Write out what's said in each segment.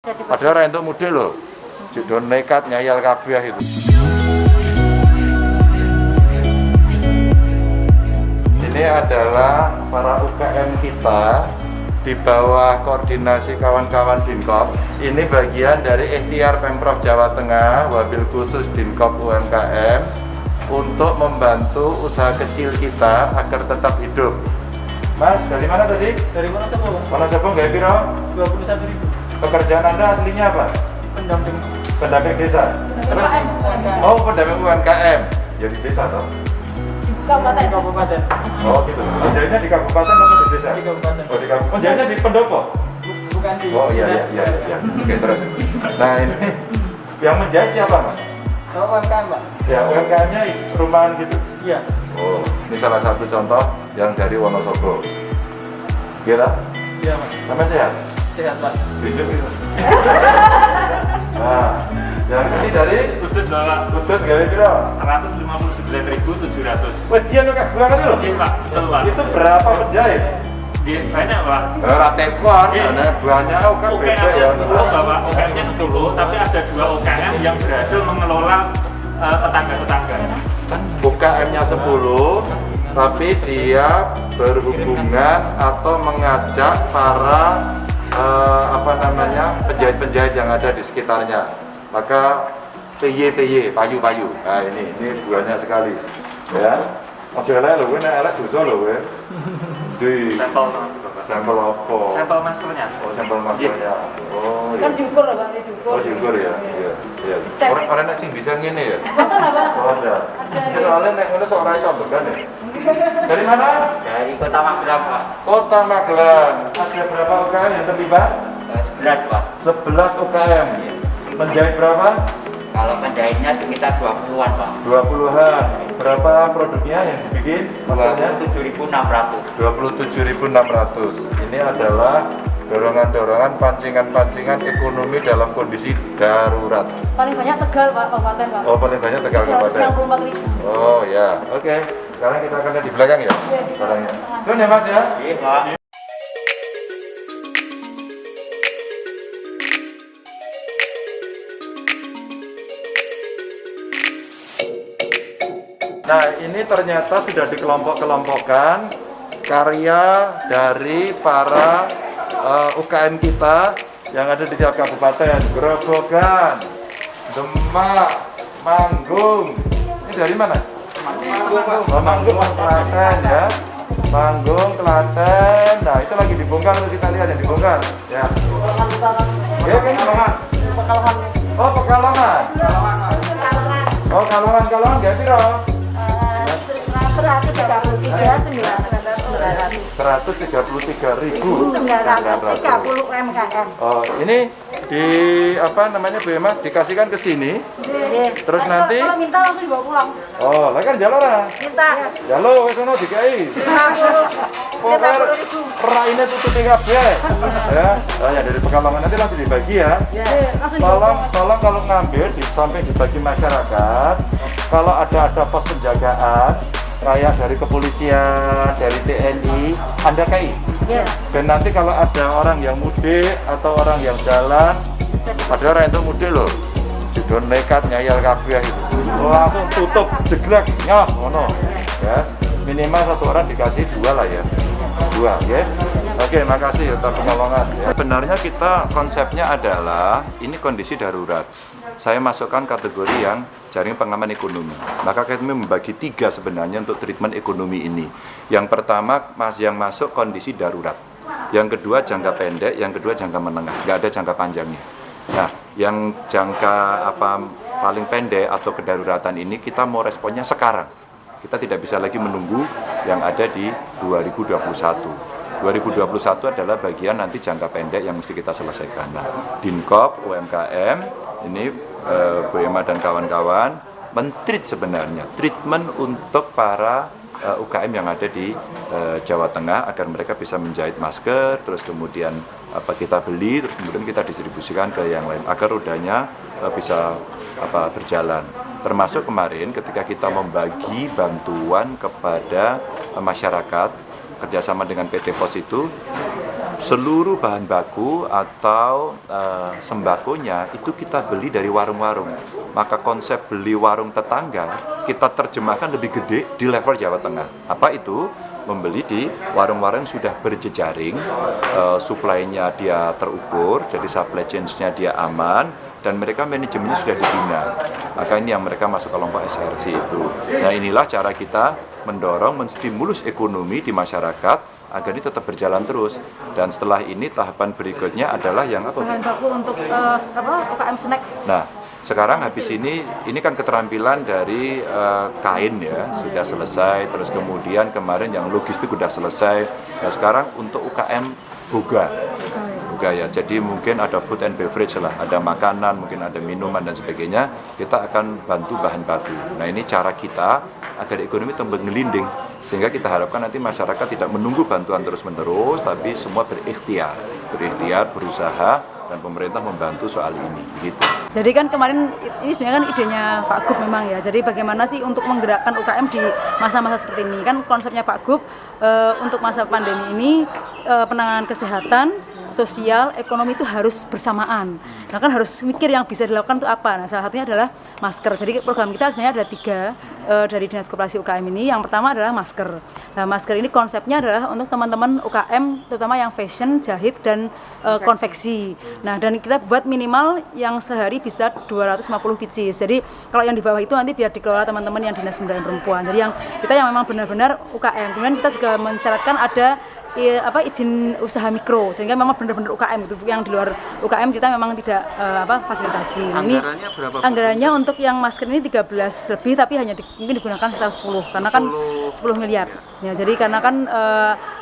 Padahal orang itu muda loh, judul nekat nyayal kabeh itu. Ini adalah para UKM kita di bawah koordinasi kawan-kawan Dinkop. Ini bagian dari ikhtiar Pemprov Jawa Tengah, wabil khusus Dinkop UMKM untuk membantu usaha kecil kita agar tetap hidup. Mas, dari mana tadi? Dari mana Wonosobo? Wonosobo nggak piro? 21.000. Pekerjaan Anda aslinya apa? Pendamping. Pendamping desa. Terus? UMKM. Oh, pendamping UMKM. Ya di desa toh? Kabupaten. Oh gitu. Penjahitnya di kabupaten atau di desa? Di kabupaten. Oh di kabupaten. Penjahitnya di pendopo? Bukan di. Oh iya iya iya. Oke terus. Nah ini yang menjahit siapa mas? Oh, UMKM, Pak. Ya UMKM-nya rumahan gitu. Iya. Oh ini salah satu contoh yang dari Wonosobo. Gila? Iya, Mas. Sampai sehat? Sehat, Pak. Hidup gitu. Nah, yang ini dari Kudus Bapak, Kudus gawe piro? 159.700. Wah dia nukak banget loh. Iya Pak, betul Pak. Itu berapa penjahit? Banyak Pak. Ora tekon, Iya. ada banyak kan beda ya. UKM-nya 10 Bapak, UKM-nya 10, tapi ada 2 UKM yang berhasil mengelola tetangga-tetangga. UKM-nya 10, tapi dia berhubungan atau mengajak para penjahit-penjahit yang ada di sekitarnya. Maka PY, payu-payu. Nah ini banyak sekali. Ya. Ojo elek lho, kowe nek elek dosa lho kowe. Di Sampel Bapak. sampel apa? Sampel maskernya. Oh, sampel maskernya. Oh, iya. Kan diukur lah Pak, diukur. Oh, diukur ya. Iya. Iya. Dicek. Orang nek sing bisa ngene ya. Betul apa? Oh, ada. Ya, soalnya nek ngono sok ora iso began ya. Dari mana? Dari Kota Magelang, Pak. Kota Magelang. Ada berapa UKM yang terlibat? 11, Pak. 11 UKM. Penjahit berapa? Kalau penjahitnya sekitar 20-an, Pak. 20-an. Berapa produknya yang dibikin? Masanya 27.600. 27.600. Ini adalah dorongan-dorongan pancingan-pancingan ekonomi dalam kondisi darurat. Paling banyak Tegal Pak, kabupaten Pak. Oh, paling banyak Tegal Kabupaten. 294.000. Oh ya, oke. Sekarang kita akan lihat di belakang ya, barangnya. Sun ya mas ya. Iya, Pak. Nah ini ternyata sudah dikelompok-kelompokkan karya dari para UKM kita yang ada di tiap kabupaten. Grobogan, Demak, Manggung. Ini dari mana? Oh, Manggung, Klaten ya. Manggung, Klaten. Nah itu lagi dibongkar, kita lihat yang dibongkar. Ya. Ya kan Pekalongan. Oh Pekalongan. Oh Kalongan gak piro? 133.930 UMKM. Oh, ini di apa namanya Bu Emma dikasihkan ke sini. Terus nanti Kalau minta langsung dibawa pulang. oh, lah kan jalan ora. Minta. Jalo wis ono dikai. 50. Pokoke raine tutupe kabeh. Ya, hanya dari Pekalongan nanti langsung dibagi ya. Langsung dibawa Tolong kalau ngambil sampai dibagi masyarakat. Kalau ada pos penjagaan kayak dari kepolisian, dari TNI, Anda KI. Iya. Dan nanti kalau ada orang yang mudik atau orang yang jalan, padahal orang itu mudik loh, judul nekat nyayal kabeh itu, langsung tutup jeglek, nyah, ngono, ya. Minimal satu orang dikasih 2 lah ya, 2, ya. Oke, makasih ya Pekalongan. Ya. Sebenarnya kita konsepnya adalah ini kondisi darurat. Saya masukkan kategori yang jaring pengaman ekonomi. Maka kami membagi 3 sebenarnya untuk treatment ekonomi ini. Yang pertama yang masuk kondisi darurat. Yang kedua jangka pendek, yang kedua jangka menengah. Nggak ada jangka panjangnya. Nah, yang jangka paling pendek atau kedaruratan ini kita mau responnya sekarang. Kita tidak bisa lagi menunggu yang ada di 2021. 2021 adalah bagian nanti jangka pendek yang mesti kita selesaikan. Nah, Dinkop, UMKM, ini Bu Emma dan kawan-kawan men-treat sebenarnya, treatment untuk para UKM yang ada di Jawa Tengah agar mereka bisa menjahit masker, terus kemudian kita beli, terus kemudian kita distribusikan ke yang lain agar rodanya bisa berjalan. Termasuk kemarin ketika kita membagi bantuan kepada masyarakat kerjasama dengan PT Pos itu seluruh bahan baku atau sembakonya itu kita beli dari warung-warung. Maka konsep beli warung tetangga kita terjemahkan lebih gede di level Jawa Tengah. Apa itu? Membeli di warung-warung sudah berjejaring, supply-nya dia terukur, jadi supply chain-nya dia aman, dan mereka manajemennya sudah dibina. Maka ini yang mereka masuk kelompok SRC itu. Nah inilah cara kita mendorong, menstimulus ekonomi di masyarakat agar ini tetap berjalan terus. Dan setelah ini tahapan berikutnya adalah yang apa? Bahan baku untuk UKM snack. Nah, sekarang habis ini kan keterampilan dari kain ya, sudah selesai, terus kemudian kemarin yang logistik sudah selesai. Nah sekarang untuk UKM boga ya, jadi mungkin ada food and beverage lah, ada makanan, mungkin ada minuman dan sebagainya, kita akan bantu bahan baku. Nah ini cara kita agar ekonomi tambah ngelinding, sehingga kita harapkan nanti masyarakat tidak menunggu bantuan terus-menerus, tapi semua berikhtiar, berusaha, dan pemerintah membantu soal ini gitu. Jadi kan kemarin ini sebenarnya kan idenya Pak Gub memang ya. Jadi bagaimana sih untuk menggerakkan UKM di masa-masa seperti ini? Kan konsepnya Pak Gub untuk masa pandemi ini penanganan kesehatan, sosial, ekonomi itu harus bersamaan. Nah kan harus mikir yang bisa dilakukan itu apa. Nah salah satunya adalah masker. Jadi program kita sebenarnya ada 3 dari Dinas Koperasi UKM ini. Yang pertama adalah masker. Nah masker ini konsepnya adalah untuk teman-teman UKM, terutama yang fashion, jahit, dan konveksi. Nah dan kita buat minimal yang sehari bisa 250 pieces. Jadi kalau yang di bawah itu nanti biar dikelola teman-teman yang Dinas Pemberdayaan Perempuan. Jadi yang kita yang memang benar-benar UKM. Kemudian kita juga mensyaratkan ada izin usaha mikro, sehingga memang benar-benar UKM itu, yang di luar UKM kita memang tidak fasilitasi. Anggarannya berapa? Anggarannya untuk yang masker ini 13 lebih, tapi hanya mungkin digunakan sekitar 10 karena kan 10 miliar. Ya, jadi karena kan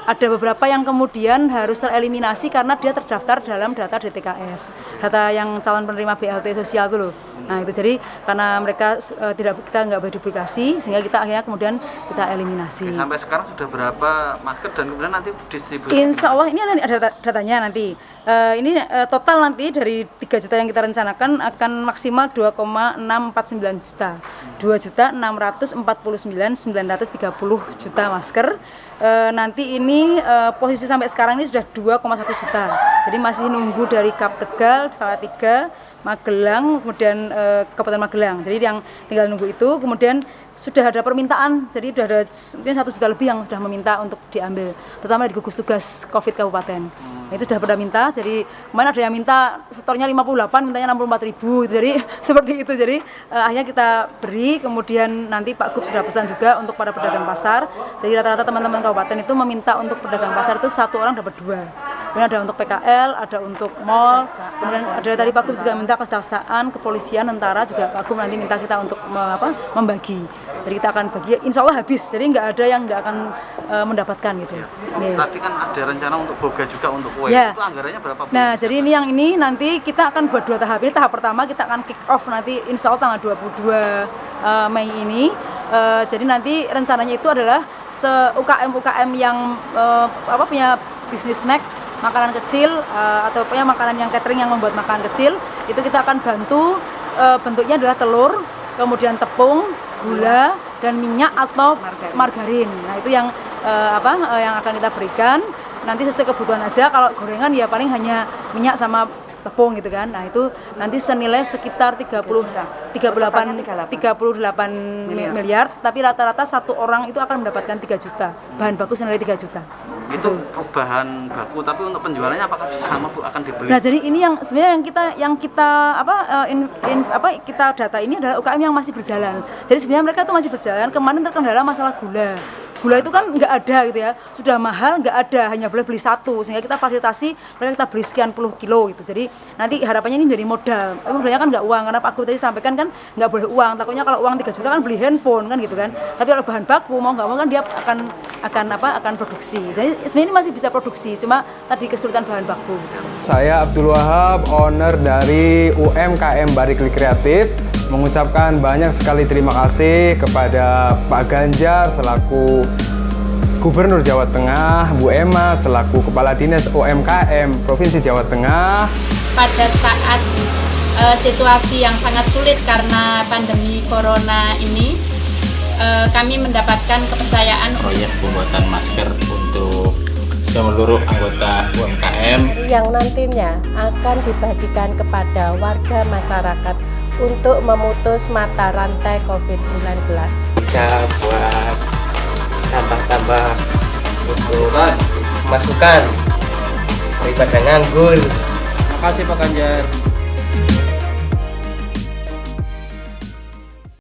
ada beberapa yang kemudian harus tereliminasi karena dia terdaftar dalam data DTKS, data yang calon penerima BLT sosial itu loh. Nah itu jadi karena mereka kita nggak berduplikasi, sehingga kita akhirnya kemudian kita eliminasi. Sampai sekarang sudah berapa masker dan kemudian nanti distribusi? Insya Allah ini ada datanya nanti. Ini total nanti dari 3 juta yang kita rencanakan akan maksimal 2,649 juta. 2.649.930 juta masker. Nanti ini posisi sampai sekarang ini sudah 2,1 juta. Jadi masih nunggu dari Kap Tegal, Salatiga, Magelang, kemudian Kabupaten Magelang. Jadi yang tinggal nunggu itu, kemudian sudah ada permintaan, jadi sudah ada mungkin 1 juta lebih yang sudah meminta untuk diambil, terutama di gugus tugas COVID Kabupaten. Itu sudah pada minta, jadi kemarin ada yang minta setornya 58, mintanya 64.000, jadi seperti itu. Jadi akhirnya kita beri, kemudian nanti Pak Gub sudah pesan juga untuk para pedagang pasar. Jadi rata-rata teman-teman kabupaten itu meminta untuk pedagang pasar itu 1 orang dapat 2. Kemudian ada untuk PKL, ada untuk mall, kemudian ada tadi Pak Gub juga minta kejaksaan, kepolisian, tentara juga Pak Gub nanti minta kita untuk membagi. Jadi kita akan bagi, insya Allah habis, jadi nggak ada yang nggak akan mendapatkan gitu. Tadi kan ada rencana untuk boga juga untuk kue, ya. Itu anggarannya berapa? Nah jadi ini yang ini nanti kita akan buat 2 tahap. Ini tahap pertama kita akan kick off nanti insya Allah tanggal 22 Mei ini. Jadi nanti rencananya itu adalah UKM yang punya bisnis snack, makanan kecil, atau punya makanan yang catering yang membuat makanan kecil, itu kita akan bantu. Bentuknya adalah telur, kemudian tepung, gula, dan minyak atau margarin. Nah itu yang yang akan kita berikan. Nanti sesuai kebutuhan aja. Kalau gorengan ya paling hanya minyak sama tepung gitu kan. Nah itu nanti senilai sekitar 38 miliar. Tapi rata-rata 1 orang itu akan mendapatkan 3 juta. Bahan baku senilai 3 juta. Itu bahan baku, tapi untuk penjualannya apakah sama Bu akan dibeli? Nah jadi ini yang sebenarnya kita data ini adalah UKM yang masih berjalan. Jadi sebenarnya mereka itu masih berjalan. Kemarin terkendala masalah gula. Gula itu kan nggak ada gitu ya, sudah mahal nggak ada, hanya boleh beli 1, sehingga kita fasilitasi mereka kita beli sekian puluh kilo gitu. Jadi nanti harapannya ini menjadi modal, tapi modalnya kan nggak uang, karena Pak Gub tadi sampaikan kan nggak boleh uang, takutnya kalau uang 3 juta kan beli handphone kan gitu kan. Tapi kalau bahan baku mau nggak mau kan dia akan produksi. Jadi sebenarnya ini masih bisa produksi, cuma tadi kesulitan bahan baku. Saya Abdul Wahab, owner dari UMKM Barikli Kreatif, mengucapkan banyak sekali terima kasih kepada Pak Ganjar selaku Gubernur Jawa Tengah, Bu Emma selaku Kepala Dinas UMKM Provinsi Jawa Tengah. Pada saat situasi yang sangat sulit karena pandemi corona ini, kami mendapatkan kepercayaan proyek pembuatan masker untuk seluruh anggota UMKM yang nantinya akan dibagikan kepada warga masyarakat untuk memutus mata rantai COVID-19. Bisa buat tambah-tambah untuk masukan daripada nganggur. Terima kasih Pak Ganjar.